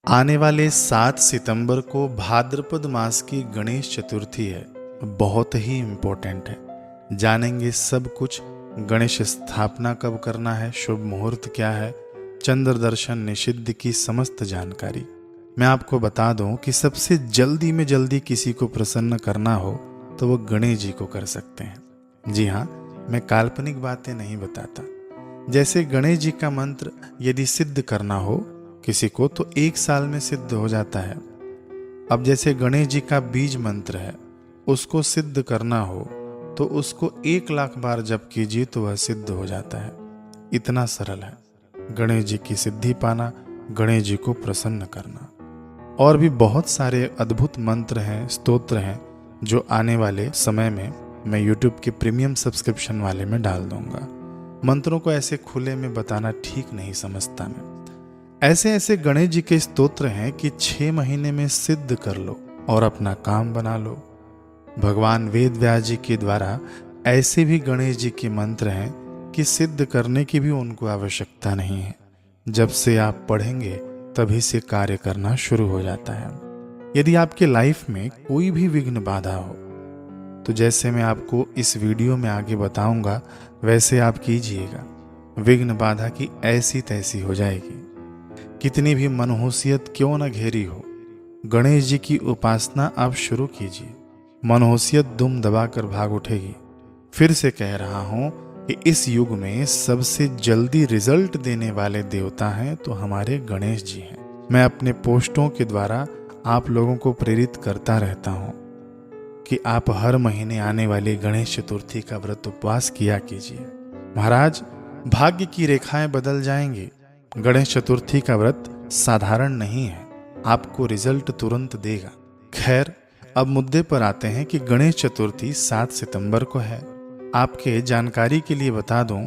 आने वाले 7 सितंबर को भाद्रपद मास की गणेश चतुर्थी है। बहुत ही इम्पोर्टेंट है। जानेंगे सब कुछ। गणेश स्थापना कब करना है, शुभ मुहूर्त क्या है, चंद्र दर्शन निषिद्ध की समस्त जानकारी। मैं आपको बता दूं कि सबसे जल्दी में जल्दी किसी को प्रसन्न करना हो तो वो गणेश जी को कर सकते हैं। जी हाँ, मैं काल्पनिक बातें नहीं बताता। जैसे गणेश जी का मंत्र यदि सिद्ध करना हो किसी को तो 1 साल में सिद्ध हो जाता है। अब जैसे गणेश जी का बीज मंत्र है, उसको सिद्ध करना हो तो उसको 1 लाख बार जप कीजिए तो वह सिद्ध हो जाता है। इतना सरल है गणेश जी की सिद्धि पाना, गणेश जी को प्रसन्न करना। और भी बहुत सारे अद्भुत मंत्र हैं, स्तोत्र हैं जो आने वाले समय में मैं YouTube के प्रीमियम सब्सक्रिप्शन वाले में डाल दूंगा। मंत्रों को ऐसे खुले में बताना ठीक नहीं समझता मैं। ऐसे ऐसे गणेश जी के स्तोत्र हैं कि 6 महीने में सिद्ध कर लो और अपना काम बना लो। भगवान वेद व्यास जी के द्वारा ऐसे भी गणेश जी के मंत्र हैं कि सिद्ध करने की भी उनको आवश्यकता नहीं है। जब से आप पढ़ेंगे तभी से कार्य करना शुरू हो जाता है। यदि आपके लाइफ में कोई भी विघ्न बाधा हो तो जैसे मैं आपको इस वीडियो में आगे बताऊंगा वैसे आप कीजिएगा। विघ्न बाधा की ऐसी तैसी हो जाएगी। कितनी भी मनहूसियत क्यों न घेरी हो, गणेश जी की उपासना आप शुरू कीजिए। मनहूसियत दुम दबाकर भाग उठेगी। फिर से कह रहा हूं कि इस युग में सबसे जल्दी रिजल्ट देने वाले देवता हैं तो हमारे गणेश जी हैं। मैं अपने पोस्टों के द्वारा आप लोगों को प्रेरित करता रहता हूं कि आप हर महीने आने वाली गणेश चतुर्थी का व्रत उपवास किया कीजिए। महाराज, भाग्य की रेखाएं बदल जाएंगी। गणेश चतुर्थी का व्रत साधारण नहीं है, आपको रिजल्ट तुरंत देगा। खैर, अब मुद्दे पर आते हैं कि गणेश चतुर्थी 7 सितंबर को है। आपके जानकारी के लिए बता दूं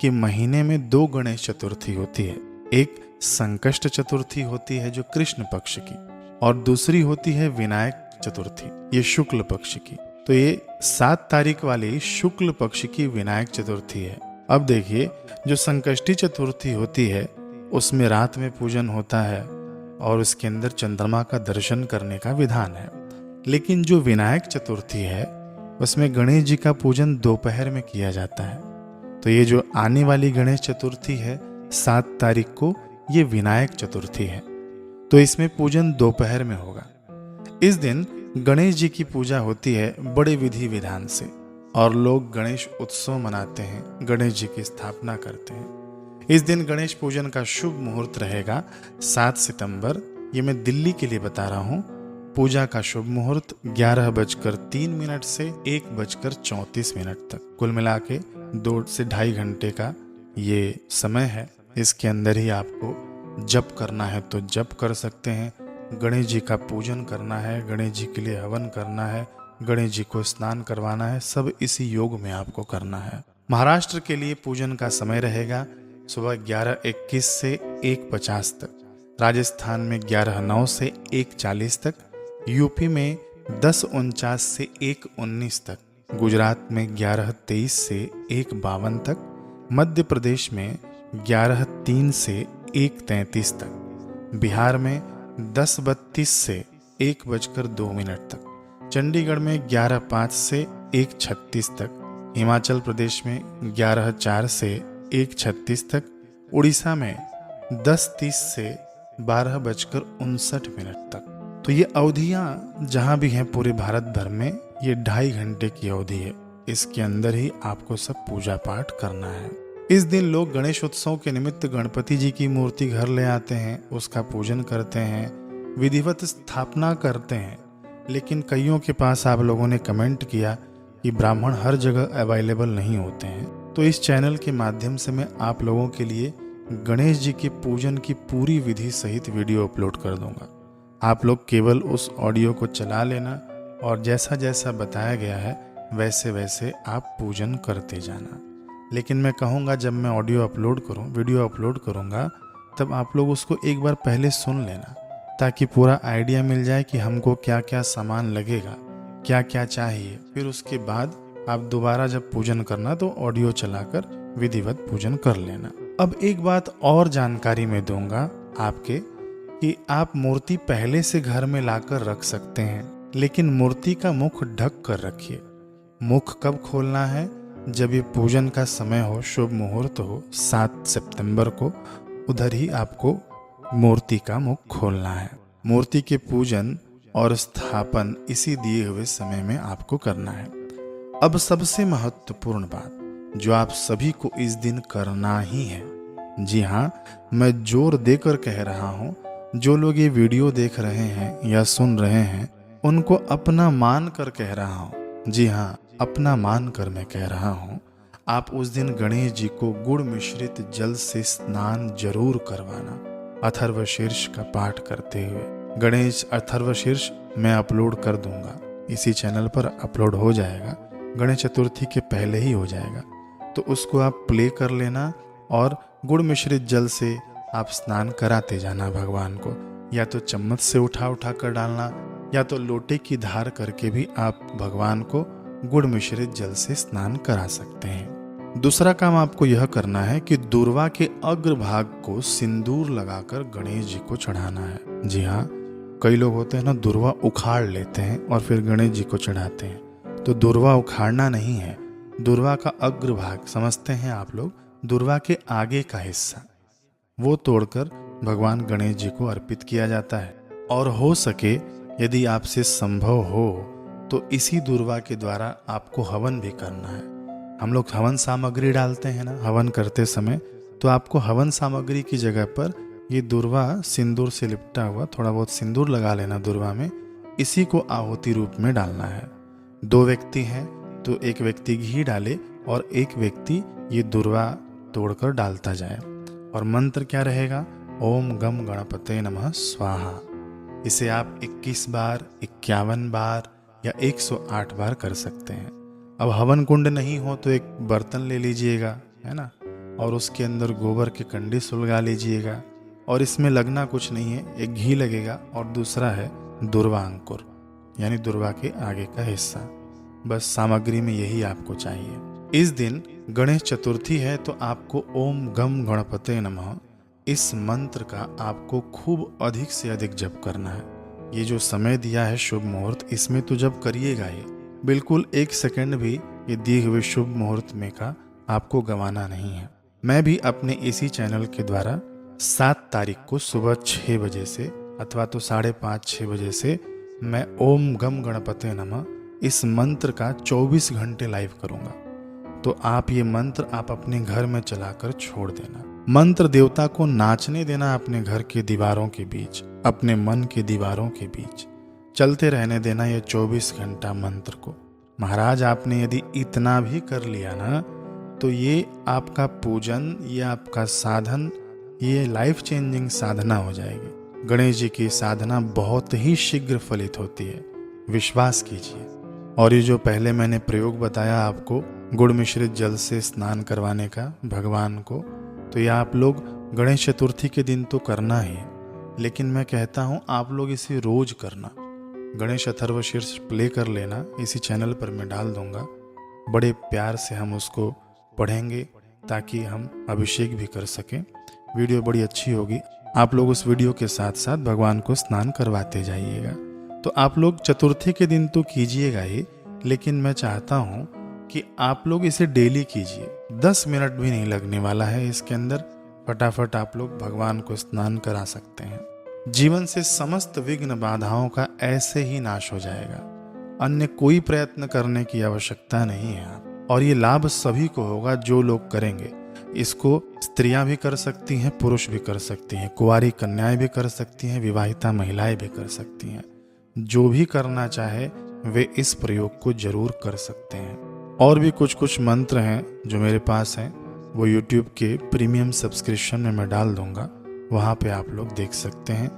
कि महीने में 2 गणेश चतुर्थी होती है। एक संकष्ट चतुर्थी होती है जो कृष्ण पक्ष की, और दूसरी होती है विनायक चतुर्थी, ये शुक्ल पक्ष की। तो ये 7 तारीख वाली शुक्ल पक्ष की विनायक चतुर्थी है। अब देखिए, जो संकष्टी चतुर्थी होती है उसमें रात में पूजन होता है और उसके अंदर चंद्रमा का दर्शन करने का विधान है। लेकिन जो विनायक चतुर्थी है उसमें गणेश जी का पूजन दोपहर में किया जाता है। तो ये जो आने वाली गणेश चतुर्थी है 7 तारीख को, ये विनायक चतुर्थी है। तो इसमें पूजन दोपहर में होगा। इस दिन गणेश जी की पूजा होती है बड़े विधि विधान से, और लोग गणेश उत्सव मनाते हैं, गणेश जी की स्थापना करते हैं। इस दिन गणेश पूजन का शुभ मुहूर्त रहेगा 7 सितंबर। ये मैं दिल्ली के लिए बता रहा हूँ। पूजा का शुभ मुहूर्त 11:03 से 1:34 तक, कुल मिला के 2 से 2.5 घंटे का ये समय है। इसके अंदर ही आपको जप करना है तो जप कर सकते हैं, गणेश जी का पूजन करना है, गणेश जी के लिए हवन करना है, गणेश जी को स्नान करवाना है, सब इसी योग में आपको करना है। महाराष्ट्र के लिए पूजन का समय रहेगा सुबह 11:21 से 1:50 तक, राजस्थान में 11:09 से 1:40 तक, यूपी में 10:49 से 1:19 तक, गुजरात में 11:23 से 1:52 तक, मध्य प्रदेश में 11:03 से 1:33 तक, बिहार में 10:32 से 1:02 तक, चंडीगढ़ में 11:05 से 1:36 तक, हिमाचल प्रदेश में 11:04 से 1:36 तक, उड़ीसा में 10:30 से 12:59 तक। तो ये अवधियां जहां भी हैं पूरे भारत भर में, ये 2.5 घंटे की अवधि है। इसके अंदर ही आपको सब पूजा पाठ करना है। इस दिन लोग गणेश उत्सव के निमित्त गणपति जी की मूर्ति घर ले आते हैं, उसका पूजन करते हैं, विधिवत स्थापना करते हैं। लेकिन कईयों के पास आप लोगों ने कमेंट किया कि ब्राह्मण हर जगह अवेलेबल नहीं होते हैं, तो इस चैनल के माध्यम से मैं आप लोगों के लिए गणेश जी के पूजन की पूरी विधि सहित वीडियो अपलोड कर दूंगा। आप लोग केवल उस ऑडियो को चला लेना और जैसा जैसा बताया गया है वैसे वैसे आप पूजन करते जाना। लेकिन मैं कहूँगा जब मैं ऑडियो अपलोड करूँ, वीडियो अपलोड करूँगा, तब आप लोग उसको एक बार पहले सुन लेना, ताकि पूरा आइडिया मिल जाए कि हमको क्या क्या सामान लगेगा, क्या क्या चाहिए। फिर उसके बाद आप दोबारा जब पूजन करना तो ऑडियो चलाकर विधिवत पूजन कर लेना। अब एक बात और जानकारी मैं दूंगा आपके कि आप मूर्ति पहले से घर में लाकर रख सकते हैं, लेकिन मूर्ति का मुख ढक कर रखिए। मुख कब खोलना है? जब ये पूजन का समय हो, शुभ मुहूर्त हो, 7 सितंबर को, उधर ही आपको मूर्ति का मुख खोलना है। मूर्ति के पूजन और स्थापन इसी दिए हुए समय में आपको करना है। अब सबसे महत्वपूर्ण बात जो आप सभी को इस दिन करना ही है, जी हाँ, मैं जोर देकर कह रहा हूँ, जो लोग ये वीडियो देख रहे हैं या सुन रहे हैं उनको अपना मान कर कह रहा हूँ, जी हाँ, अपना मान कर मैं कह रहा हूँ, आप उस दिन गणेश जी को गुड़ मिश्रित जल से स्नान जरूर करवाना, अथर्वशीर्ष का पाठ करते हुए। गणेश अथर्वशीर्ष मैं अपलोड कर दूंगा, इसी चैनल पर अपलोड हो जाएगा, गणेश चतुर्थी के पहले ही हो जाएगा, तो उसको आप प्ले कर लेना और गुड़ मिश्रित जल से आप स्नान कराते जाना भगवान को। या तो चम्मच से उठा कर डालना, या तो लोटे की धार करके भी आप भगवान को गुड़ मिश्रित जल से स्नान करा सकते हैं। दूसरा काम आपको यह करना है कि दूर्वा के अग्रभाग को सिंदूर लगाकर गणेश जी को चढ़ाना है। जी हाँ, कई लोग होते हैं ना, दूर्वा उखाड़ लेते हैं और फिर गणेश जी को चढ़ाते हैं। तो दूर्वा उखाड़ना नहीं है, दूर्वा का अग्रभाग समझते हैं आप लोग, दूर्वा के आगे का हिस्सा वो तोड़कर भगवान गणेश जी को अर्पित किया जाता है। और हो सके यदि आपसे संभव हो तो इसी दूर्वा के द्वारा आपको हवन भी करना है। हम लोग हवन सामग्री डालते हैं ना हवन करते समय, तो आपको हवन सामग्री की जगह पर ये दूर्वा सिंदूर से लिपटा हुआ थोड़ा बहुत सिंदूर लगा लेना दूर्वा में, इसी को आहुति रूप में डालना है। 2 व्यक्ति हैं तो एक व्यक्ति घी डाले और एक व्यक्ति ये दूर्वा तोड़कर डालता जाए। और मंत्र क्या रहेगा? ओम गम गणपते नमः स्वाहा। इसे आप 21 बार, 51 बार या 108 बार कर सकते हैं। अब हवन कुंड नहीं हो तो एक बर्तन ले लीजिएगा, है ना, और उसके अंदर गोबर के कंडे सुलगा लीजिएगा। और इसमें लगना कुछ नहीं है, एक घी लगेगा और दूसरा है दूर्वा अंकुर, यानी दूर्वा के आगे का हिस्सा। बस सामग्री में यही आपको चाहिए। इस दिन गणेश चतुर्थी है तो आपको ओम गम गणपते नमः इस मंत्र का आपको खूब अधिक से अधिक जप करना है। ये जो समय दिया है शुभ मुहूर्त, इसमें तो जप करिएगा ही, बिल्कुल 1 सेकंड भी ये दिए हुए शुभ मुहूर्त में का आपको गंवाना नहीं है। मैं भी अपने इसी चैनल के द्वारा 7 तारीख को सुबह 6 बजे से अथवा तो 5:30-6 बजे से मैं ओम गम गणपते नमः इस मंत्र का 24 घंटे लाइव करूंगा। तो आप ये मंत्र आप अपने घर में चलाकर छोड़ देना। मंत्र देवता को नाचने देना अपने घर के दीवारों के बीच, अपने मन के दीवारों के बीच चलते रहने देना ये 24 घंटा मंत्र को। महाराज आपने यदि इतना भी कर लिया ना तो ये आपका पूजन, ये आपका साधन, ये लाइफ चेंजिंग साधना हो जाएगी। गणेश जी की साधना बहुत ही शीघ्र फलित होती है, विश्वास कीजिए। और ये जो पहले मैंने प्रयोग बताया आपको गुड़ मिश्रित जल से स्नान करवाने का भगवान को, तो यह आप लोग गणेश चतुर्थी के दिन तो करना ही है, लेकिन मैं कहता हूँ आप लोग इसे रोज करना। गणेश अथर्वशीर्ष प्ले कर लेना, इसी चैनल पर मैं डाल दूंगा, बड़े प्यार से हम उसको पढ़ेंगे ताकि हम अभिषेक भी कर सकें। वीडियो बड़ी अच्छी होगी, आप लोग उस वीडियो के साथ साथ भगवान को स्नान करवाते जाइएगा। तो आप लोग चतुर्थी के दिन तो कीजिएगा ही, लेकिन मैं चाहता हूँ कि आप लोग इसे डेली कीजिए। 10 मिनट भी नहीं लगने वाला है इसके अंदर, फटाफट आप लोग भगवान को स्नान करा सकते हैं। जीवन से समस्त विघ्न बाधाओं का ऐसे ही नाश हो जाएगा, अन्य कोई प्रयत्न करने की आवश्यकता नहीं है। और ये लाभ सभी को होगा जो लोग करेंगे। इसको स्त्रियां भी कर सकती हैं, पुरुष भी कर सकती हैं, कुंवारी कन्याएं भी कर सकती हैं, विवाहिता महिलाएं भी कर सकती हैं। जो भी करना चाहे वे इस प्रयोग को जरूर कर सकते हैं। और भी कुछ मंत्र हैं जो मेरे पास हैं, वो YouTube के प्रीमियम सब्सक्रिप्शन में मैं डाल दूंगा, वहाँ पे आप लोग देख सकते हैं।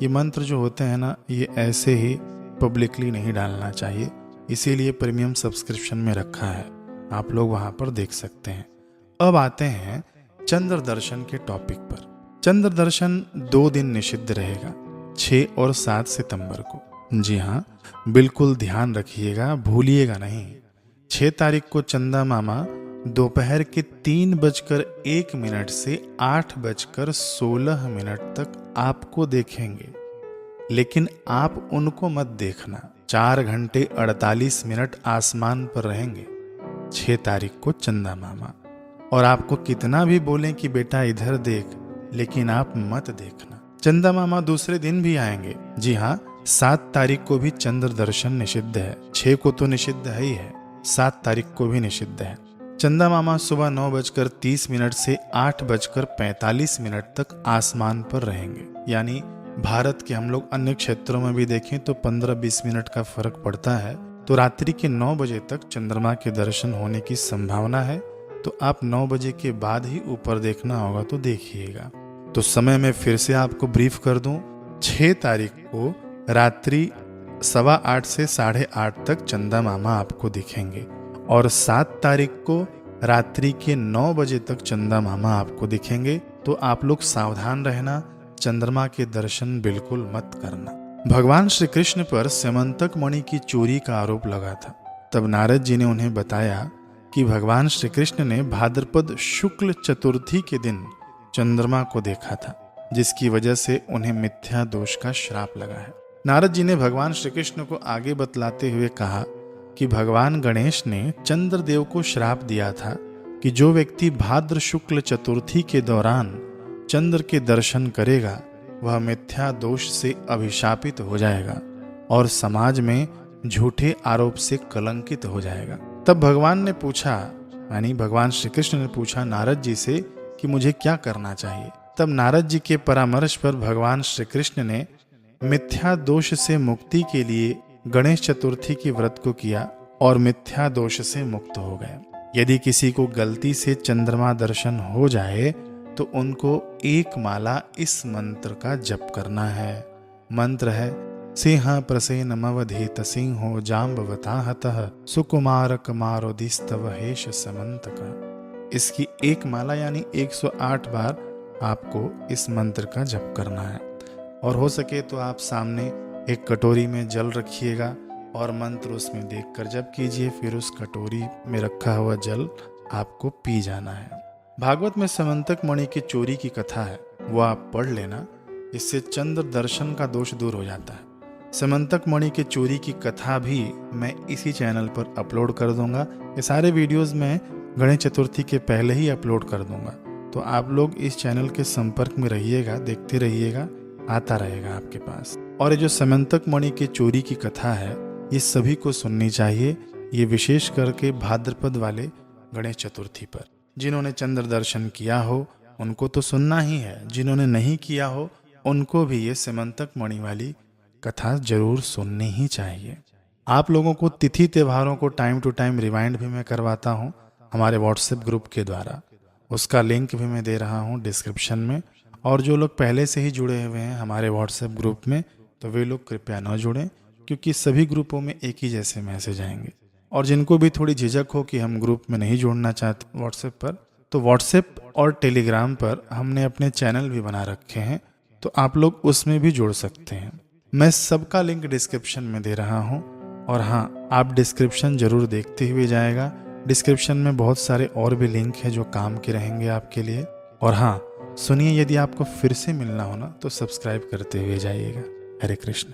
ये मंत्र जो होते हैं ना, ये ऐसे ही पब्लिकली नहीं डालना चाहिए, इसीलिए प्रीमियम सब्सक्रिप्शन में रखा है, आप लोग वहाँ पर देख सकते हैं। अब आते हैं चंद्र दर्शन के टॉपिक पर। चंद्र दर्शन 2 दिन निषिद्ध रहेगा, 6 और 7 सितंबर को। जी हाँ, बिल्कुल ध्यान रखिएगा, भूलिएगा नहीं। 6 तारीख को चंदा मामा दोपहर के 3:01 से 8:16 तक आपको देखेंगे, लेकिन आप उनको मत देखना। 4 घंटे 48 मिनट आसमान पर रहेंगे 6 तारीख को चंदा मामा, और आपको कितना भी बोलें कि बेटा इधर देख, लेकिन आप मत देखना। चंदा मामा दूसरे दिन भी आएंगे। जी हाँ, 7 तारीख को भी चंद्र दर्शन निषिद्ध है। 6 को तो निषिद्ध है ही है, 7 तारीख को भी निषिद्ध है। चंदा मामा सुबह 9:30 से 8:45 तक आसमान पर रहेंगे। यानी भारत के हम लोग अन्य क्षेत्रों में भी देखें तो 15-20 मिनट का फर्क पड़ता है। तो रात्रि के 9 बजे तक चंद्रमा के दर्शन होने की संभावना है। तो आप 9 बजे के बाद ही ऊपर देखना होगा तो देखिएगा। तो समय में फिर से आपको ब्रीफ कर दूं, 6 तारीख को रात्रि 8:15 से 8:30 तक चंदा मामा आपको दिखेंगे, और 7 तारीख को रात्रि के 9 बजे तक चंदा मामा आपको दिखेंगे। तो आप लोग सावधान रहना, चंद्रमा के दर्शन बिल्कुल मत करना। भगवान श्री कृष्ण पर स्यमंतक मणि की चोरी का आरोप लगा था। तब नारद जी ने उन्हें बताया कि भगवान श्री कृष्ण ने भाद्रपद शुक्ल चतुर्थी के दिन चंद्रमा को देखा था, जिसकी वजह से उन्हें मिथ्या दोष का श्राप लगा है। नारद जी ने भगवान श्री कृष्ण को आगे बतलाते हुए कहा कि भगवान गणेश ने चंद्रदेव को श्राप दिया था कि जो व्यक्ति भाद्र शुक्ल चतुर्थी के दौरान चंद्र के दर्शन करेगा वह मिथ्या दोष से अभिशापित हो जाएगा और समाज में झूठे आरोप से कलंकित हो जाएगा। तब भगवान ने पूछा, यानी भगवान श्री कृष्ण ने पूछा नारद जी से कि मुझे क्या करना चाहिए। तब नारद जी के परामर्श पर भगवान श्री कृष्ण ने मिथ्या दोष से मुक्ति के लिए गणेश चतुर्थी की व्रत को किया और मिथ्या दोष से मुक्त हो गए। यदि किसी को गलती से चंद्रमा दर्शन हो जाए तो उनको एक माला इस मंत्र का जप करना है। मंत्र है सिंह प्रसेन मवधेत सिंहो जाम्बवता हतः सुकुमार कमारोदिस्तव हेश समंतक। इसकी एक माला यानी 108 बार आपको इस मंत्र का जप करना है। और हो सके तो आप सामने एक कटोरी में जल रखिएगा और मंत्र उसमें देखकर जप कीजिए। फिर उस कटोरी में रखा हुआ जल आपको पी जाना है। भागवत में समंतक मणि की चोरी की कथा है, वो आप पढ़ लेना, इससे चंद्र दर्शन का दोष दूर हो जाता है। समंतक मणि की चोरी की कथा भी मैं इसी चैनल पर अपलोड कर दूंगा। ये सारे वीडियोस मैं गणेश चतुर्थी के पहले ही अपलोड कर दूंगा। तो आप लोग इस चैनल के संपर्क में रहिएगा, देखते रहिएगा, आता रहेगा आपके पास। और ये जो समंतक मणि की चोरी की कथा है ये सभी को सुननी चाहिए, ये विशेष करके भाद्रपद वाले गणेश चतुर्थी पर। जिन्होंने चंद्र दर्शन किया हो उनको तो सुनना ही है, जिन्होंने नहीं किया हो उनको भी ये समंतक मणि वाली कथा जरूर सुननी ही चाहिए। आप लोगों को तिथि त्योहारों को टाइम टू टाइम रिमाइंड भी मैं करवाता हूँ हमारे व्हाट्सएप ग्रुप के द्वारा। उसका लिंक भी मैं दे रहा हूँ डिस्क्रिप्शन में। और जो लोग पहले से ही जुड़े हुए हैं हमारे व्हाट्सएप ग्रुप में तो वे लोग कृपया न जुड़ें, क्योंकि सभी ग्रुपों में एक ही जैसे मैसेज आएंगे। और जिनको भी थोड़ी झिझक हो कि हम ग्रुप में नहीं जुड़ना चाहते व्हाट्सएप पर, तो व्हाट्सएप और टेलीग्राम पर हमने अपने चैनल भी बना रखे हैं, तो आप लोग उसमें भी जुड़ सकते हैं। मैं सबका लिंक डिस्क्रिप्शन में दे रहा हूँ। और हाँ, आप डिस्क्रिप्शन जरूर देखते हुए जाएगा। डिस्क्रिप्शन में बहुत सारे और भी लिंक हैं जो काम के रहेंगे आपके लिए। और हाँ सुनिए, यदि आपको फिर से मिलना हो ना तो सब्सक्राइब करते हुए जाइएगा। हरे कृष्ण।